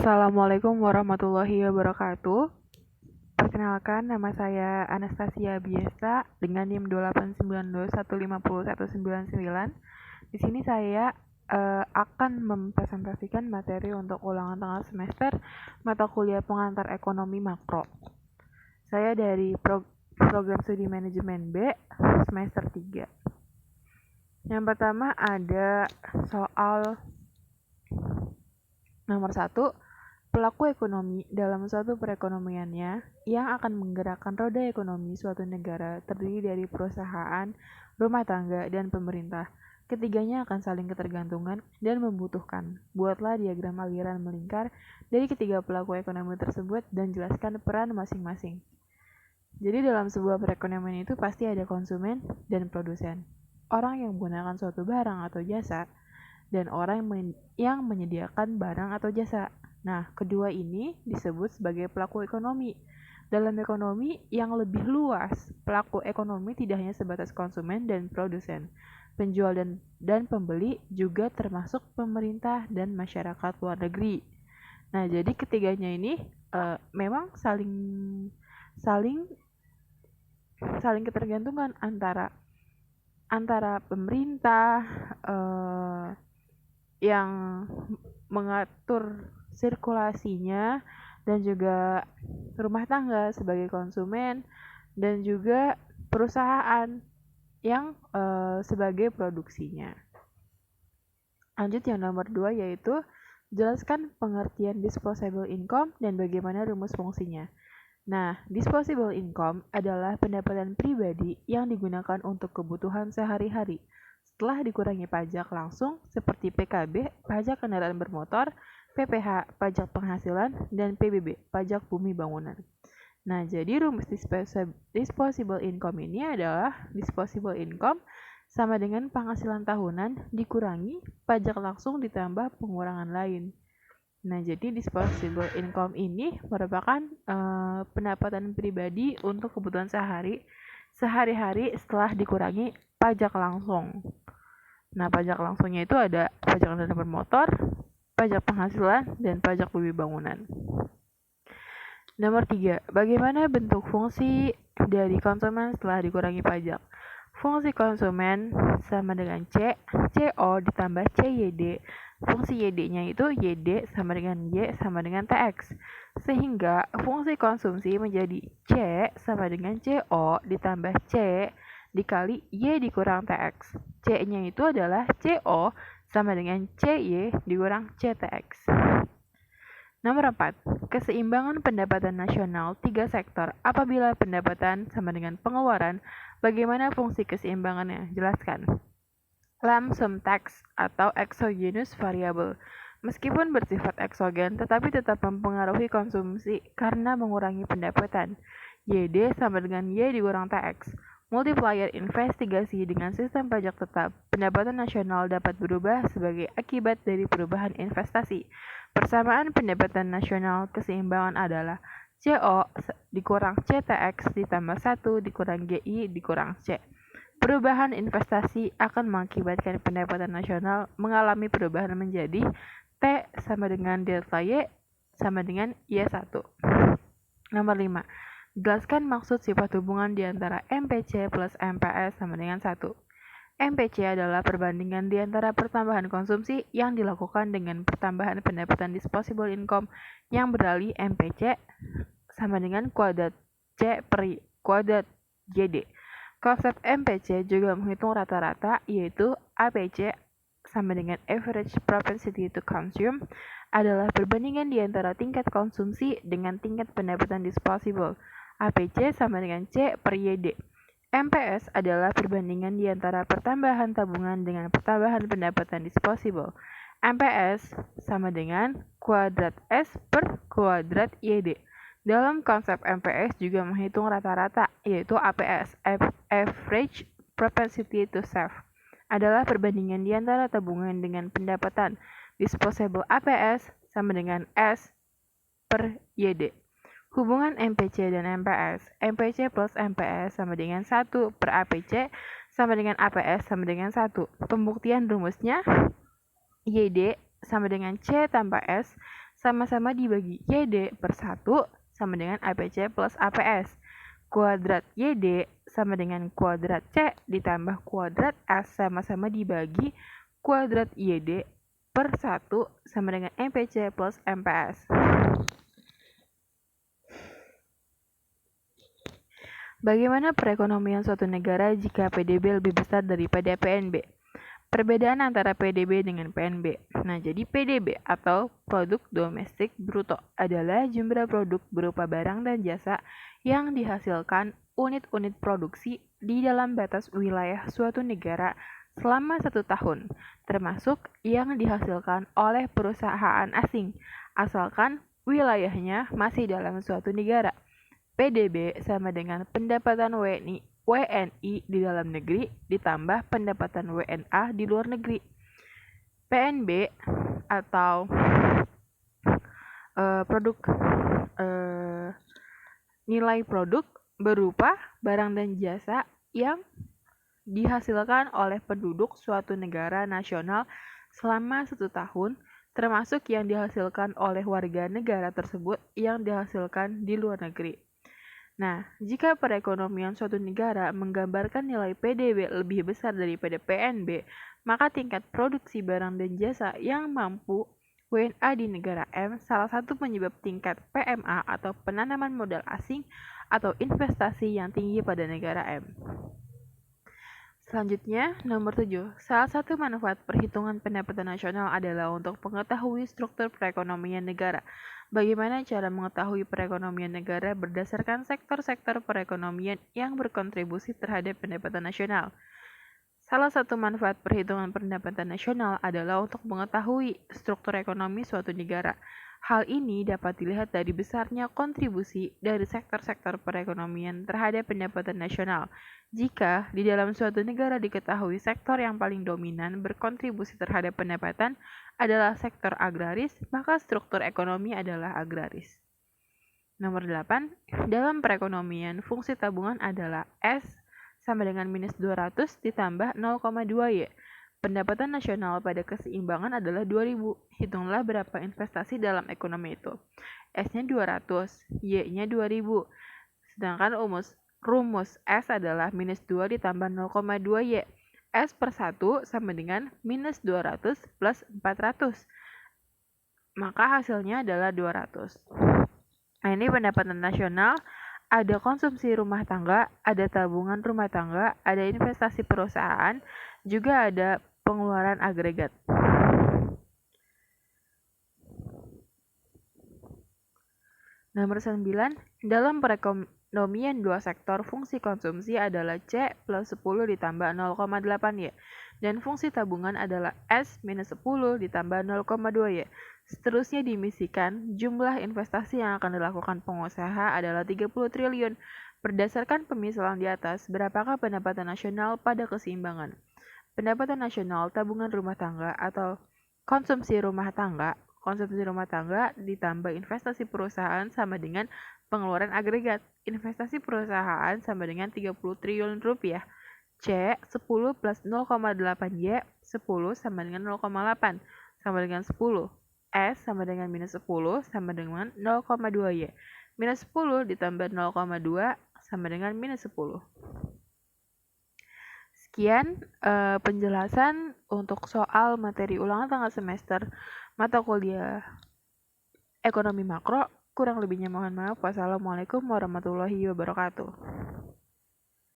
Assalamualaikum warahmatullahi wabarakatuh. Perkenalkan, nama saya Anastasia Biesa dengan NIM 28921501999. Di sini saya akan mempresentasikan materi untuk ulangan tengah semester mata kuliah pengantar ekonomi makro. Saya dari program studi manajemen B semester 3. Yang pertama ada soal nomor 1. Pelaku ekonomi dalam suatu perekonomiannya yang akan menggerakkan roda ekonomi suatu negara terdiri dari perusahaan, rumah tangga, dan pemerintah. Ketiganya akan saling ketergantungan dan membutuhkan. Buatlah diagram aliran melingkar dari ketiga pelaku ekonomi tersebut dan jelaskan peran masing-masing. Jadi dalam sebuah perekonomian itu pasti ada konsumen dan produsen. Orang yang menggunakan suatu barang atau jasa dan orang yang menyediakan barang atau jasa. Nah, kedua ini disebut sebagai pelaku ekonomi. Dalam ekonomi yang lebih luas, pelaku ekonomi tidak hanya sebatas konsumen dan produsen. Penjual dan pembeli juga termasuk pemerintah dan masyarakat luar negeri. Nah, jadi ketiganya ini memang saling ketergantungan antara pemerintah yang mengatur sirkulasinya dan juga rumah tangga sebagai konsumen dan juga perusahaan yang sebagai produksinya. Lanjut yang nomor 2 yaitu jelaskan pengertian disposable income dan bagaimana rumus fungsinya. Nah, disposable income adalah pendapatan pribadi yang digunakan untuk kebutuhan sehari-hari setelah dikurangi pajak langsung seperti PKB, pajak kendaraan bermotor, PPh, pajak penghasilan, dan PBB, pajak bumi bangunan. Nah, jadi rumus disposable income ini adalah disposable income sama dengan penghasilan tahunan dikurangi pajak langsung ditambah pengurangan lain. Nah, jadi disposable income ini merupakan pendapatan pribadi untuk kebutuhan sehari-hari setelah dikurangi pajak langsung. Nah, pajak langsungnya itu ada pajak kendaraan bermotor, pajak penghasilan, dan pajak bumi bangunan. Nomor 3. Bagaimana bentuk fungsi dari konsumen setelah dikurangi pajak? Fungsi konsumen sama dengan CO ditambah CYD. Fungsi YD-nya itu YD sama dengan Y sama dengan TX. Sehingga fungsi konsumsi menjadi C sama dengan CO ditambah C dikali Y dikurang TX. C-nya itu adalah CO sama dengan CY dikurang CTX. Nomor 4. Keseimbangan pendapatan nasional 3 sektor. Apabila pendapatan sama dengan pengeluaran, bagaimana fungsi keseimbangannya? Jelaskan. Lump sum tax atau exogenous variable. Meskipun bersifat eksogen, tetapi tetap mempengaruhi konsumsi karena mengurangi pendapatan. YD sama dengan Y dikurang TX. Multiplier investigasi dengan sistem pajak tetap. Pendapatan nasional dapat berubah sebagai akibat dari perubahan investasi. Persamaan pendapatan nasional keseimbangan adalah CO dikurang CTX ditambah 1 dikurang GI dikurang C. Perubahan investasi akan mengakibatkan pendapatan nasional mengalami perubahan menjadi T sama dengan delta Y sama dengan Y1. Nomor 5. Jelaskan maksud sifat hubungan di antara MPC plus MPS sama dengan 1. MPC adalah perbandingan di antara pertambahan konsumsi yang dilakukan dengan pertambahan pendapatan disposable income yang beralih MPC sama dengan kuadrat C per kuadrat JD. Konsep MPC juga menghitung rata-rata, yaitu APC sama dengan average propensity to consume adalah perbandingan di antara tingkat konsumsi dengan tingkat pendapatan disposable. APC sama dengan C per YD. MPS adalah perbandingan di antara pertambahan tabungan dengan pertambahan pendapatan disposable. MPS sama dengan kuadrat S per kuadrat YD. Dalam konsep MPS juga menghitung rata-rata, yaitu APS, average propensity to save, adalah perbandingan di antara tabungan dengan pendapatan disposable. APS sama dengan S per YD. Hubungan MPC dan MPS. MPC plus MPS sama dengan 1 per APC sama dengan APS sama dengan 1. Pembuktian rumusnya YD sama dengan C tambah S sama-sama dibagi YD per 1 sama dengan APC plus APS. Kuadrat YD sama dengan kuadrat C ditambah kuadrat S sama-sama dibagi kuadrat YD per 1 sama dengan MPC plus MPS. Bagaimana perekonomian suatu negara jika PDB lebih besar daripada PNB? Perbedaan antara PDB dengan PNB. Nah, jadi PDB atau Produk Domestik Bruto adalah jumlah produk berupa barang dan jasa yang dihasilkan unit-unit produksi di dalam batas wilayah suatu negara selama 1 tahun, termasuk yang dihasilkan oleh perusahaan asing, asalkan wilayahnya masih dalam suatu negara. PDB sama dengan pendapatan WNI di dalam negeri ditambah pendapatan WNA di luar negeri. PNB atau nilai produk berupa barang dan jasa yang dihasilkan oleh penduduk suatu negara nasional selama 1 tahun, termasuk yang dihasilkan oleh warga negara tersebut yang dihasilkan di luar negeri. Nah, jika perekonomian suatu negara menggambarkan nilai PDB lebih besar daripada PNB, maka tingkat produksi barang dan jasa yang mampu WNA di negara M salah satu penyebab tingkat PMA atau penanaman modal asing atau investasi yang tinggi pada negara M. Selanjutnya, nomor 7. Salah satu manfaat perhitungan pendapatan nasional adalah untuk mengetahui struktur perekonomian negara. Bagaimana cara mengetahui perekonomian negara berdasarkan sektor-sektor perekonomian yang berkontribusi terhadap pendapatan nasional? Salah satu manfaat perhitungan pendapatan nasional adalah untuk mengetahui struktur ekonomi suatu negara. Hal ini dapat dilihat dari besarnya kontribusi dari sektor-sektor perekonomian terhadap pendapatan nasional. Jika di dalam suatu negara diketahui sektor yang paling dominan berkontribusi terhadap pendapatan adalah sektor agraris, maka struktur ekonomi adalah agraris. Nomor 8. Dalam perekonomian, fungsi tabungan adalah S sama dengan minus 200 ditambah 0,2 Y. Pendapatan nasional pada keseimbangan adalah 2000. Hitunglah berapa investasi dalam ekonomi itu. S-nya 200, Y-nya 2000. Sedangkan rumus S adalah minus 2 ditambah 0,2 Y. S per 1 sama dengan minus 200 plus 400. Maka hasilnya adalah 200. Nah, ini pendapatan nasional. Ada konsumsi rumah tangga, ada tabungan rumah tangga, ada investasi perusahaan, juga ada pengeluaran agregat. Nomor 9. Dalam perekonomian dua sektor, fungsi konsumsi adalah C plus 10 ditambah 0,8 Y. Dan fungsi tabungan adalah S minus 10 ditambah 0,2 Y. Seterusnya dimisikan, jumlah investasi yang akan dilakukan pengusaha adalah 30 triliun. Berdasarkan pemisalan di atas, berapakah pendapatan nasional pada keseimbangan? Pendapatan nasional tabungan rumah tangga atau konsumsi rumah tangga ditambah investasi perusahaan sama dengan pengeluaran agregat. Investasi perusahaan sama dengan 30 triliun rupiah. C 10 plus 0,8 Y 10 sama dengan 0,8 sama dengan 10. S sama dengan minus 10 sama dengan 0,2 Y. Minus 10 ditambah 0,2 sama dengan minus 10. Sekian penjelasan untuk soal materi ulangan tengah semester mata kuliah ekonomi makro. Kurang lebihnya mohon maaf. Wassalamualaikum warahmatullahi wabarakatuh.